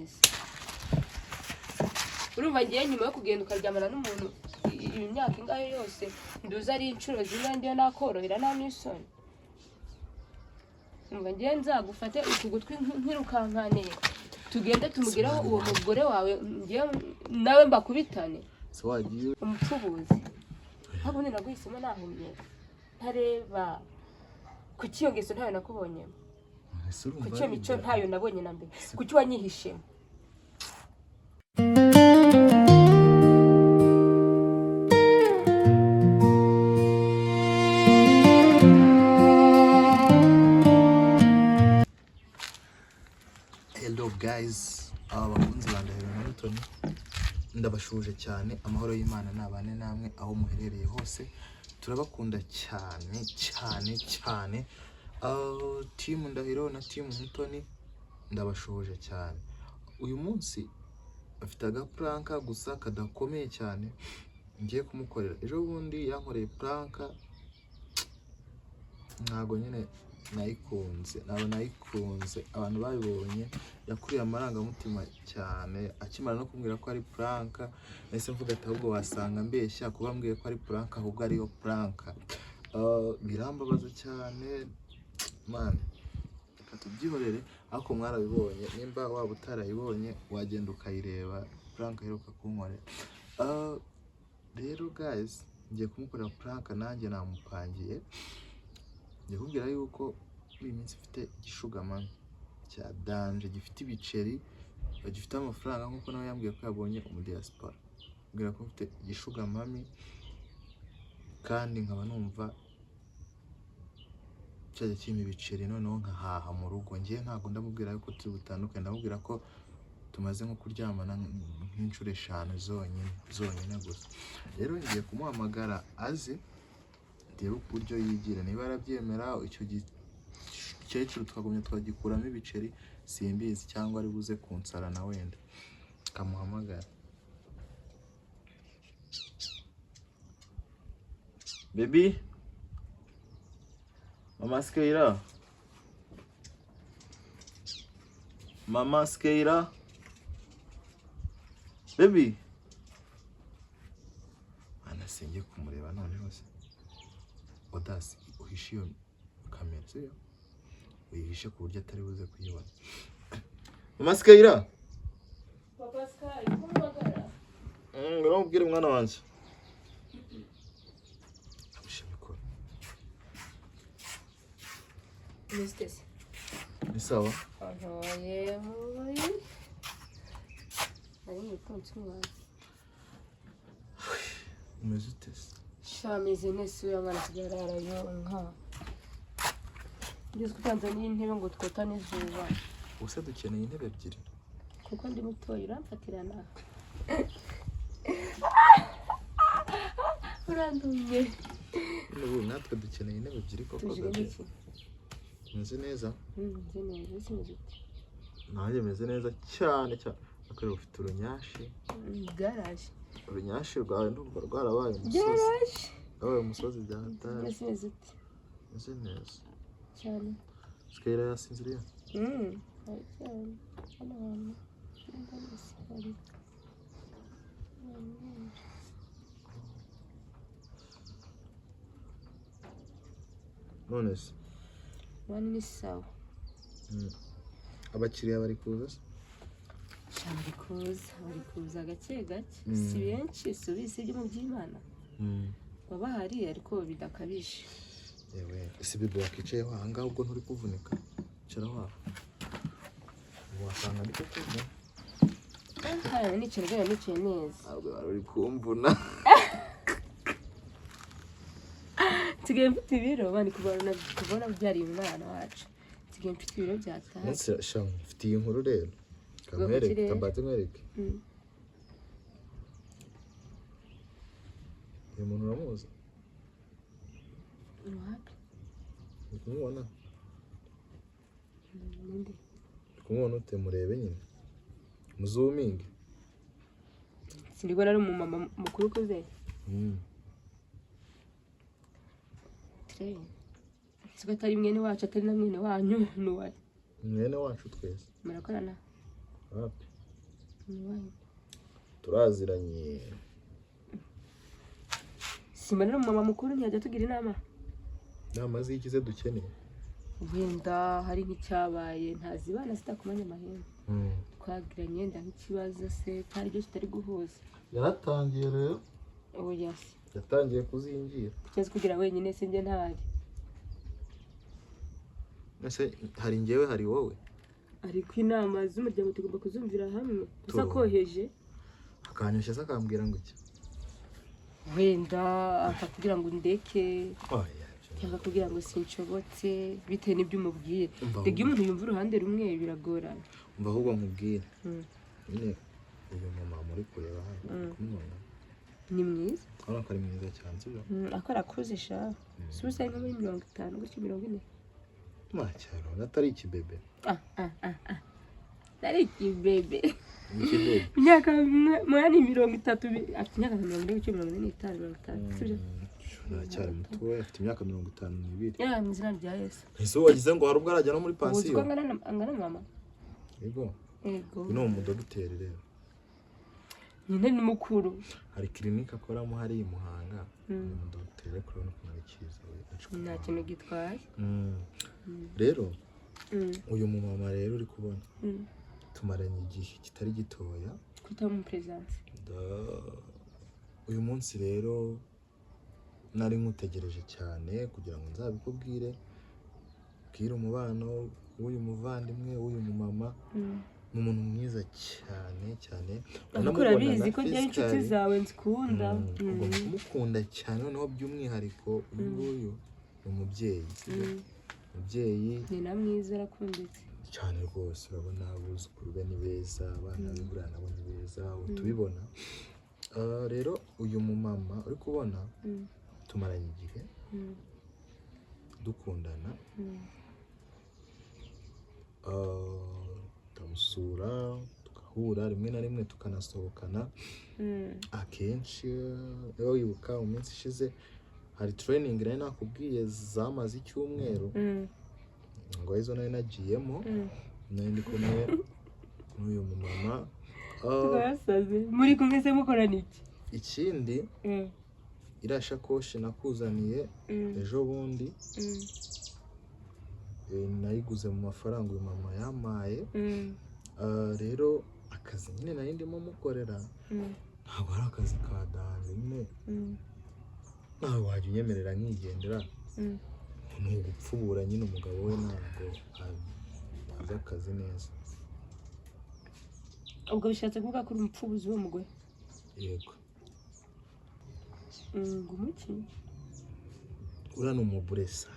neza urumva ngiye nyuma yo kugenda ukaryamana n'umuntu imyaka ingahe yose nduza ari inshuro zimwe ndiyo nakorohera nta n'isoni umva ngiye nzagufate ukugutwi nkirukankane tugende tumugeraho uwo mugore wawe ngiye nawe mbakubitane so wagiye umupfubuzi ahubwo ninaguhisemo nahumye ntareba kuki iyo ngeso ntayo nakubonye kuki iyo mico ntayo nabonye na mbere kuki wanyihishemo Hello guys, abakunzi ba Ndahiro na Mutoni ndabashuje cyane amahoro y'Imana nabane namwe aho muherereye hose turabakunda cyane team Ndahiro na team Mutoni ndabashuje cyane uyu munsi afite agapranka gusa kadakomeye cyane ngiye kumukorera ejo bundi yankoreye pranka ntago nyine nayikunze abantu babibonye yakuriye amarangamutima cyane akimara no kumbwira ko ari pranka nahise mvuga ati ahubwo wasanga mbeshya kuba mbwiye ko ari pranka ahubwo ariyo pranka birambabaza cyane man tubyihorere ariko mwarabibonye nimba waba utarayibonye wagenda ukayireba pranka iheruka kunkorera rero guys ngiye kumukorera pranka nanjye namupangiye ndikubwira yuko uyu minsi ufite Shugamami cya danje gifite ibiceri bagifite amafaranga nkuko nawe yambwiye ko yabonye umudiaspora mbwira ko ufite Shugamami kandi nkaba numva cyaje kimwe ibiceri noneho nkahaha mu rugo ngiye ntago ndamubwira yuko turi butandukanye ndamubwira ko tumaze nko kuryamana nk'inshuro 5 zonyine gusa rero ngiye kumuhamagara aze ndebe uburyo yigira niba arabyemera icyo gicecuru twagumye twagikuramo ibiceri simbizi cyangwa ari buze kunsara na wenda kamuhamagara baby mama Skeira baby anasenye kumureba none hose odasi uhishe iyo kamera sio uyihishe ku buryo atari buze kuyibona mama Skeira papa Sky kumagara urambwira umwana wanje abishimikora Mistesi ni sawa ahoye ari mutonzi mwana umeze utese shameze nese uyu mwana kigarara yonka ngizwe Tanzania intebe ngo twotane izuba usa dukeneye intebe ebyiri kuko ndi mutoyi uramfatirana urandumye n'ubu natwe dukeneye intebe ebyiri koko meze neza nanjye meze neza cyane akore ufite urunyashi garaje urunyashi rwawe ndumva rwarabaye umusozi byahatari meze neza cyane Skeira yasinziriye none se wani ni sawa abakiriya bari kuza bari kuza gake si benshi subise byo mu by'Imana baba hari ariko bidakabije yewe ese bibi wakicaye wanga ubwo nturi kuvunika cyara wa wasanga ndi kuvuga kandi nicaye neza ahubwo uri kumvuna tugiye mfite ibiro bandi kubona byari umwana wacu tugiye mfite ibiro byataye nse sham mfite iyi nkuru rero kamwereke kambaze mwereke uyu muntu uramuzi kumubona kumubona ute murebe nyine muzuminge sindigwa ari umumama mukuru kuze atari mwene wacu atari na mwene wanyu nuwaye mwene wacu twese murakorana turaziranye. Simba rero mama mukuru ntiyajya tugira inama z'ikize dukeneye. wenda hari nk'icyabaye ntazibana zitakumanya amahembe twagiranye wenda nk'ikibazo se cyari byo kitari guhuza. Yaratangiye rero. Oya yatangiye kuzingira. Cyeze kugira wenyine se njye ntari. Ese hari njyewe hari wowe. Ariko inama z'umuryango tugomba kuzumvira hamwe. Gusa koheje akanyushye akambwira ngo iki. Wenda akakugira ngo ndeke. Cyangwa kugira ngo sinshobotse bitewe n'ibyo umubwiye. Dege umuntu yumva uruhande rumwe biragorana. Umva ahubwo nkubwire. Nyine uyu mama muri kureba hano kumubona. Ni mwiza. Urabona ko ari mwiza cyane sibyo? Akora akuze sha. Subiza nko muri 50 gutyo 40. Macyaro natari ikibebe. Nari ikibebe. Ikibebe. Myaka mwani 30 afite imyaka 45 sibyo? Cyari muto afite imyaka 52. Muzina rya Yesu. Ese wagize ngo hari ubwo arajya no muri pansiyo? Uko angana mama. Yego. Ni umudogiteri rero. Nyine ni mukuru. Hari clinic akoramo hari i Muhanga. Umudogiteri kurona ko ari cyiza. Nta kintu gitwaye. Rero uyu mumama rero uri kubona. Tumaranye igihe kitari gitoya. Kwita mu presence. Uyu munsi rero nari nkutegereje cyane kugira ngo nzabikubwire. Bwira umubano w'uyu muvandimwe w'uyu mumama. Ni umuntu mwiza cyane. Anakora bizi ko ari inshuti zawe nzikunda. Mukunda cyane noneho by'umwihariko uyu ni umubyeyi. Umubyeyi ni na mwiza arakunditse cyane rwose. Urabona abuzukuru be ni beza, abana b'imburana nabo ni beza tubibona. Rero uyu mumama uri kubona tumaranye igihe dukundana. Tumusura tukahura rimwe na rimwe tukanasohokana. Akenshi iyo wibuka mu minsi ishize hari training nari nakubwiye zamaze icyumweru ngo izo nari nagiyemo nari ndi kumwe n'uyu mumama. Twasaze muri kumwe se mukorana iki? Ikindi irashakoshi nakuzaniye ejo bundi nayiguze mu mafaranga uyu mama yamaye. Rero akazi nyine nari ndimo mukorera ntabwo ari akazi ka danje nyine. Nawe wajya unyemerera nkigendera. Ni ugupfubura nyine umugabo we ntabwo azi akazi neza. Ubwo bishatse kuvuga ko uri umupfubuzi w'uwo mugore? Yego. Ngumuki? Ura ni umuburesa.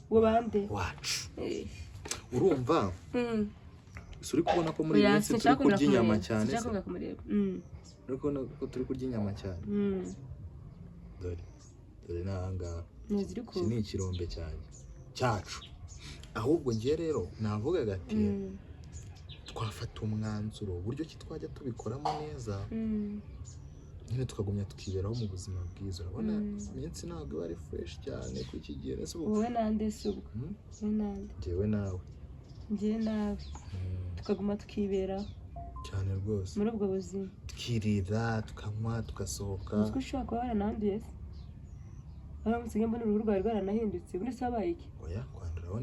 Wabande? Wacu. Urumva? Uri kubona ko muri iyi minsi turi kurya inyama cyane se? Uri kubona ko turi kurya inyama cyane? Dore n'ahangaha. Iki ni ikirombe cyacu. Ahubwo ngiye rero navuga gati twafata umwanzuro uburyo ki twajya tubikoramo neza. Nyine tukagumya tukiberaho mu buzima bwiza. Urabona iminsi ntabwo ari fresh cyane ku iki gihe. Wowe nande se ubwo? Njyewe nawe. Njye nawe. Tukaguma tukiberaho cyane rwose muri ubwo buzima. Tukirira, tukanywa, tugasohoka. Uko ushobora kuba warananduye se? Aramusiga mbona uruhu rwawe rwaranahindutse. Ubundi se wabaye iki? Oya kwanduraho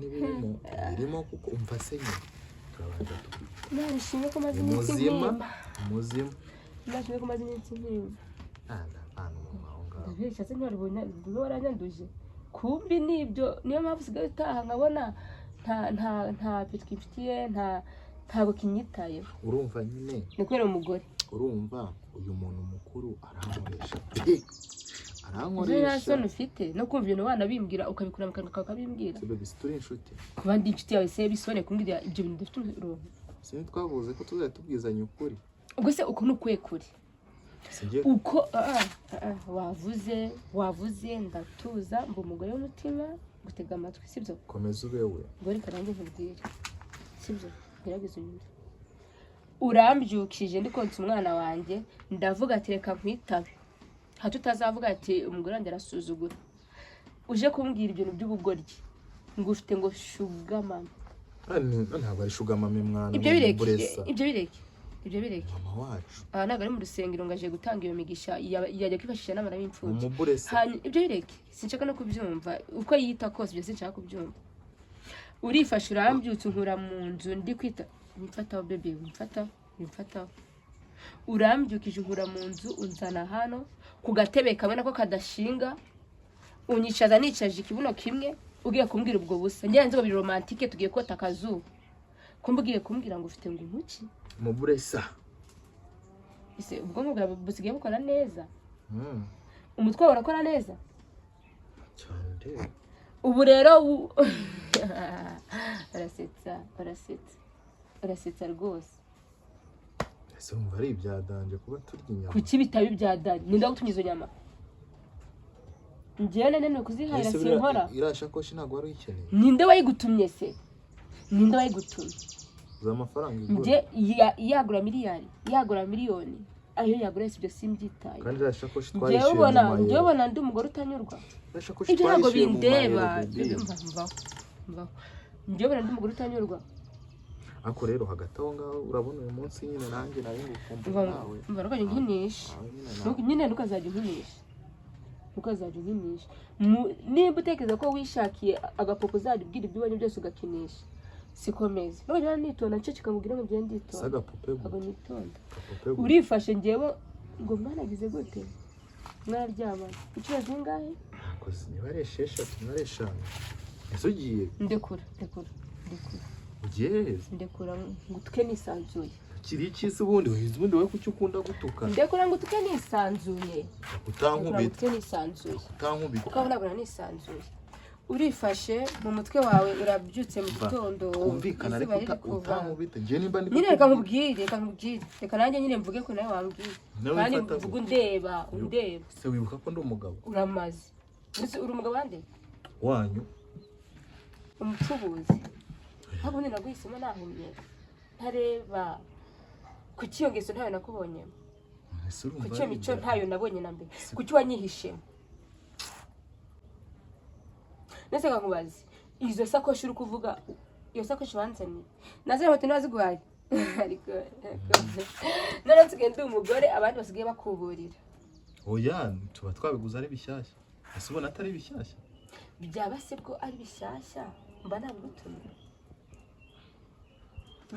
birimo kuko umva se nyine. Turabanza narishimye ko maze iminsi muzima. Nashimye ko maze iminsi nkimba. Ndabeshya se ntiwarubonye waranyanduje. Kumbi nibyo niyo mpamvu usigaye utaha nkabona nta twifitiye ntabwo kinyitayeho. Urumva nyine ni kubera umugore. Urumva uyu muntu mukuru arankoresha. Arankoresha ufite no kumva ibintu bana bimbwira ukabikura mu kanwa kabimbwira. Sebe bisituri inshuti. Kubandi inshuti yawe se bisone kumbwira ibyo bintu dufite uruhu. Sine twavuze ko tuzajya tubwizanya ukuri. Ubwo se uko nukuye kuri. Uko wavuze ndatuza mba umugore w'umutima gutega amatwi sibyo? Komeza ubewe. Ngori karange nkubwire. Sibyo? Gerageza unyumve. Urambyukije ndi konsa umwana wanjye ndavuga ati reka nkwitabe. Hato utazavuga ati umugore wanjye arasuzugura. Uje kumbwira ibintu by'ubugoryi. Ngo ufite ngo Shugamami. Ntabwo ari Shugamami mwana. Ibyo bireke. ibyo bireke mama wacu aha ntabwo ari mu rusengero ngo aje gutanga iyo migisha yajya kwifashisha n'abana b'imfubyi umuburese ibyo bireke sinshaka no kubyumva uko yita kose ibyo sinshaka kubyumva urifashe urambyutse unkura mu nzu ndi kwita wimfataho bebe wimfataho urambyukije unkura mu nzu unzana hano ku gatebe kamwe nako kadashinga unyicaza nicaje ikibuno kimwe ugiye kumbwira ubwo busa njye nzi ngo biri romantike tugiye kota akazuba kumbugiye kumbwira ngo ufite ngo umuki umuburesa ise ubwonko bwawe busigaye bukora neza umutwe wawe urakora neza cyane ubu rero arasetsa rwose ese umva ari ibyadanje kuba turya inyama kuki bitaba ibyadanje ninde wagutumye izo nyama njyewe nene kuzihahira sinkora irashakoshi ntabwo wari uyikeneye ninde wayigutumye se ninde wayigutumye uza amafaranga igura njye yagura miliyari yagura miliyoni ayo yagura ibyo simbyitaye kandi irashakoshi twarishyuye nyuma njyewe ubona ndi umugore utanyurwa irashakoshi ibyo ntabwo twarishyuye bindeba njyewe ubona ndi umugore utanyurwa ako rero hagati aho ngaho urabona uyu munsi nyine nanjye nari ngukumva nawe mva rukajya unkinisha nyine ntukazajya unkinisha niba utekereza ko wishakiye agapopo uzajya ubwira ibyo ubonye byose ugakinisha sikomeze nubwo nitonda nicyo kikamubwira ngo ngende nditonda ntabwo nitonda urifashe njyewe ngo mwanagize gute mwararyamana inshuro zingahe niba ari esheshatu niba ari eshanu ese ugiye ndekura ugiye heza ndekura ngo utuke nisanzuye kiri ikisi ubundi wowe kuki ukunda gutuka ndekura ngo utuke nisanzuye utankubita ukabona ngo nisanzuye urifashe mu mutwe wawe urabyutse mu gitondo kumvikana ariko utankubita njye nimba ndi nyine reka nkubwire reka nanjye nyine mvuge ko nawe wambwira kandi mvuga undeba se wibuka ko ndi umugabo uramaze uri umugabo wande wanyu umucuruzi ntabwo nina guhisemo nahumye ntareba kuki iyo ngeso ntayo nakubonye kuki iyo mico ntayo nabonye na mbere kuki wanyihishemo nese nkubaze izo sakoshi uri kuvuga iyo sakoshi banzaniye nazo hote ntibaziguhaye ariko none nsigaye ndi umugore abandi basigaye bakuburira oya tuba twabiguze ari bishyashya ese ubona atari bishyashya byaba se bwo ari bishyashya mba nabigutumye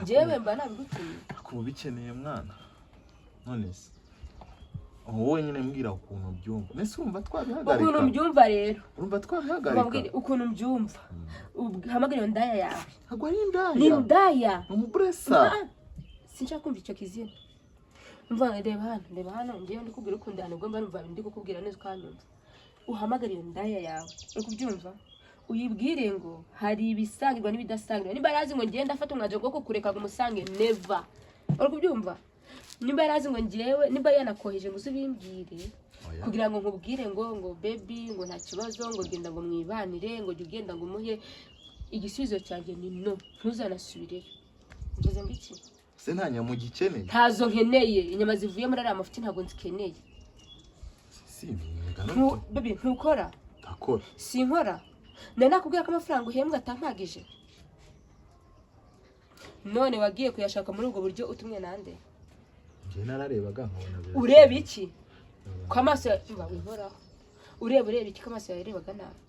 njyewe mba nabigutumye kuba bikeneye mwana none se wowe nyine mbwira ukuntu byumva nese urumva twabihagarika ukuntu mbyumva rero urumva twabihagarika ukuntu mbyumva uhamagara iyo ndaya yawe ntabwo ari indaya ni indaya umuburesa sinshaka kumva icyo kizina mva reba hano njyewe ndi kubwira ukunda hano ubwo mba numva ndi kukubwira neza ukanyumva uhamagara iyo ndaya yawe uri kubyumva uyibwire ngo hari ibisangirwa n'ibidasangirwa niba yarazi ngo ngende afata umwanzuro wo kukureka ngo umusange never uri kubyumva nimba yarazi ngo njyewe nimba yanakoheje ngo uzibimbwire kugira ngo nkubwire ngo baby ngo nta kibazo ngo genda ngo mwibanire ngo jya ugenda ngo umuhe igisubizo cyanjye ni no ntuzanasubireyo ngeze ngo iki se nta nyama ugikeneye ntazo nkeneye inyama zivuye muri ariya mafuti ntabwo nzikeneye baby ntukora ndakora sinkora nari nakubwira ko amafaranga uhembwa atampagije none wagiye kuyashaka muri ubwo buryo utumwe nande njye nararebaga nkabona bira ureba iki ko amaso yawe ureba iki ko amaso yawe yarebaga nabi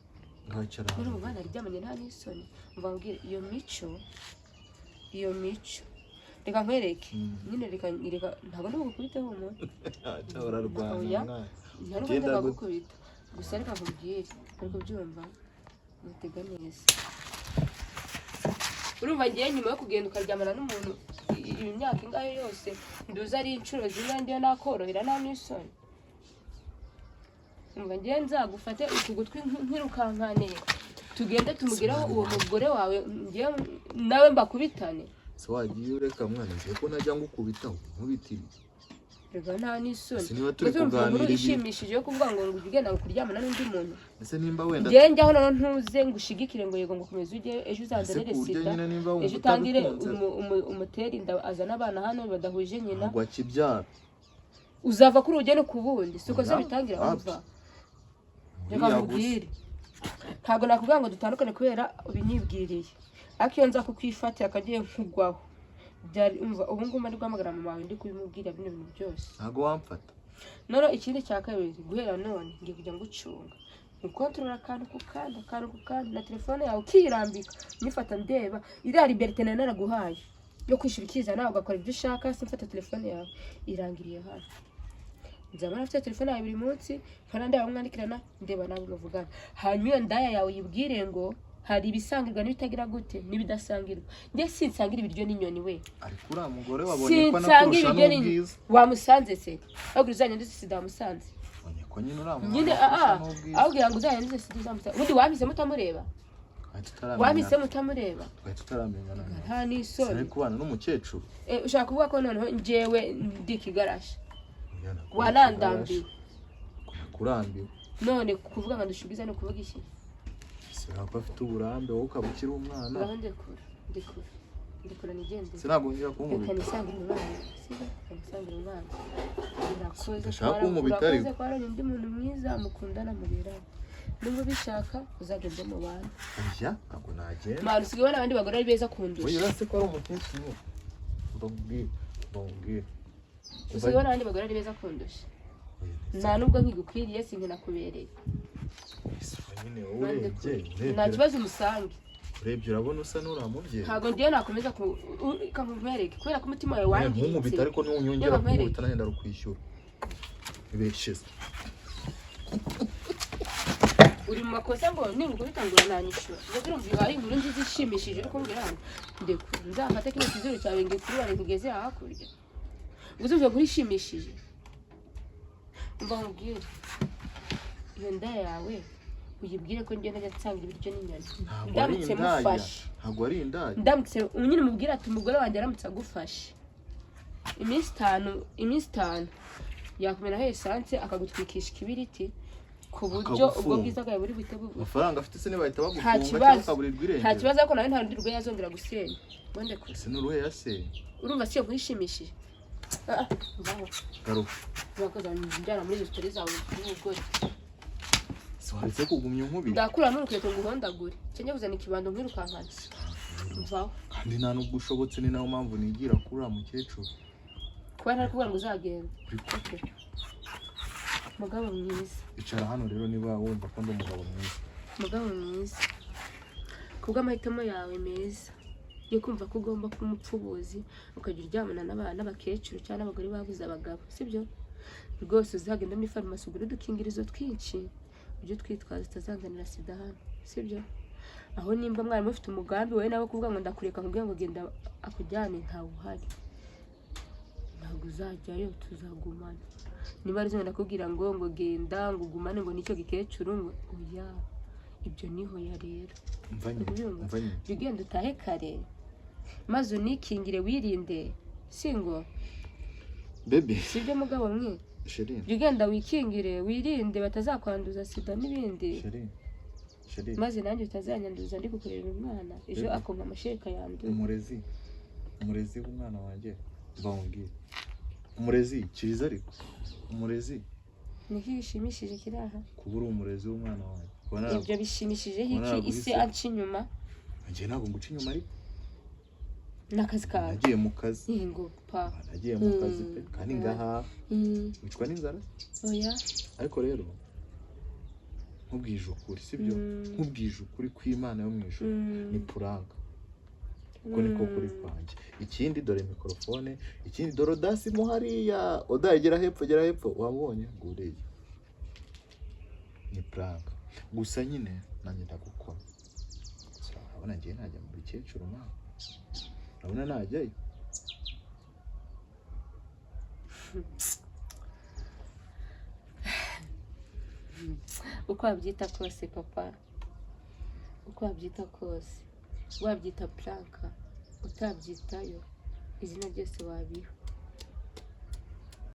ngacara muri ubu bana ryamanye nta n'isoni mva mbwira iyo mico reka nkwereke nyine reka ntabwo ndagukubiteho umuntu urarwanya ntabwo ndagukubita gusa reka nkubwire ariko byumva mutega neza urumva ngiye nyuma yo kugenda ukaryamana n'umuntu imyaka ingahe yose nduza ari inshuro zimwe ndiyo nakorohera nta n'isoni umva ngiye nzagufate ukugutwi nkirukankane tugende tumugeraho uwo mugore wawe ngiye nawe mbakubitane so wagiye ureka mwana ngiye ko najya ngukubitaho nkubitire rega nta n'isoni niba turi kuganira ishimishije yo kuvuga ngo ugenda kuryamana n'undi muntu ese nimba wenda ngiye njyaho none ntuze ngushigikire ngo yego ngo komeza ujye ejo uzanzanire sida ejo utangire umuteri azana abana hano badahuje nyina ngo akibyara uzava kuri ujye no kubundi siko se bitangira umva reka mubwire ntabwo nakubwira ngo dutandukane kubera ubinyibwiriye ariko iyo nza kukwifatira akagiye nkugwaho byari umva ubu ngubu ari guhamagara mama wawe ndi kubimubwira bino bintu byose ntago wamfata none ikindi cya kabiri guhera none ngiye kujya ngucunga ukontorora akantu ku kandi na telefone yawe ukirambika nifata ndeba iriya liberite nari naraguhaye yo kwishyura ikiza nawe ugakora ibyo ushaka simfata telefone yawe irangiriye hano nzaba nafite telefone yawe buri munsi kandi yawe mwandikirana ndeba nawe muvugana hanyuma iyo ndaya yawe yibwire ngo hari ibisangirwa n'ibitagira gute n'ibidasangirwa njye sinsangira ibiryo n'inyoni we ariko uriya mugore wabonye ko nakurusha n'ubwiza wamusanze se ahubwo uzanyanduze sida wamusanze wabonye ko nyine uriya mugore nyine ahubwo ngo uzanyanduze sida uzamusanze ubundi wabise mutamureba wabise mutamureba twari tutaramenya nta n'isoni sinari kubana n'umukecuru ushaka kuvuga ko noneho njyewe ndi ikigarashi warandambiwe kurambiwe none kuvuga ngo ndushubiza no kuvuga iki ntabwo afite uburambe wowe ukaba ukiri umwana ndikura nigendere sinagongera kunkubita kanisangira umwana kanisangira umwana ndashaka kunkubita ariko urakoze ko hari undi muntu mwiza mukundana murera nubwo bishaka uzagende mu bantu oya ntabwo nagenda mara usigaye n'abandi bagore ari beza kundusha oya urase ko ari umukecuru mbabwire usigaye n'abandi bagore ari beza kundusha nta nubwo nkigukwiriye sinkinakubereye nta kibazo umusange urebye urabona usa n'uramubye ntabwo ndiyo nakomeza kamumwereke kubera ko umutima wawe wangiritse nk'umubita ariko n'unyongera kumubita nanjye ndarukwishyura ibeshize uri mu makosa ngo ningukubita ngo urananyishyura ubwo turumva iyo hari inkuru nziza ishimishije uri kumbwira hano ndekura nzafate kino kizuru cyawe ngikurubane nkigeze hakurya ubwo tuvuye kuri ishimishije umva nkubwire iyo ndaya yawe uyibwire ko ngenda njya nsanga ibiryo n'inyoni ndamutse mufashe ntabwo ari indaya ndamutse nyine mubwire ati umugore wanjye aramutse agufashe iminsi itanu yakumena esanse akagutwikisha ikibiriti ku buryo ubwo bwiza bwawe buri buhite buvuga amafaranga afite se bahita bagufunga cyangwa ukaburirwa irengero nta kibazo ariko nawe nta rundi rwe yazongera gusenya wende kure ese n'uruhe yasenya urumva siyo nkishimishije garuka urakoze njyana muri izo stories zawe n'ubugore waretse kugumya inkubiri ndakura n'urukweto nguhondagure cyangwa kuzana ikibando nk'irukankana mvaho kandi nta nubwo ushobotse ni nayo mpamvu nigira kuri uriya mukecuru kuba ntari kuvuga ngo uzagenda mugabo mwiza icara hano rero niba wumva ko ndi umugabo mwiza mugabo mwiza kubw'amahitamo yawe meza yo kumva ko ugomba kuba umupfubuzi ukajya uryamana n'abakecuru cyangwa n'abagore babuze abagabo sibyo rwose uzagenda muri farumasi ugure udukingirizo twinshi ujye twitwaza utazanganira sida hano sibyo aho nimba mwari mufite umugambi wowe nawe kuvuga ngo ndakureka nkubwira ngo genda akujyane ntawe uhari ntabwo uzajyayo tuzagumana niba ari zo ndakubwira ngo genda ngo ugumane ngo nicyo gikecuru ngo oya ibyo niho ya rero mvanye ugenda utahe kare maze unikingire wirinde singo baby sibyo mugabo mwe ugenda wikingire wirinde batazakwanduza sida n'ibindi maze nanjye utazanyanduza ndi kukureba umwana ejo akonka amashereka yanduye umurezi w'umwana wanjye bawumbwira umurezi cyiza ariko umurezi niki gishimishije kiri aha kuba uri umurezi w'umwana wanjye ibyo bishimishije iki ise aca inyuma njye ntabwo nguca inyuma ariko n'akazi kawe nagiye mu kazi ngo pa nagiye mu kazi pe kandi ngaha wicwa n'inzara oya ariko rero nkubwije ukuri sibyo nkubwije ukuri kw'Imana yo mu ijuru ni prank uko niko kuri kwanjye ikindi dore mikrofone ikindi dore dasi mo hariya odagera hepfo wabonye nguriye ni prank gusa nyine nanjye ndagukora urabona ngiye najya mu bikecuru nawe urabona najyayo uko wabyita kose papa uko wabyita kose wabyita prank utabyitayo izina ryose wabiha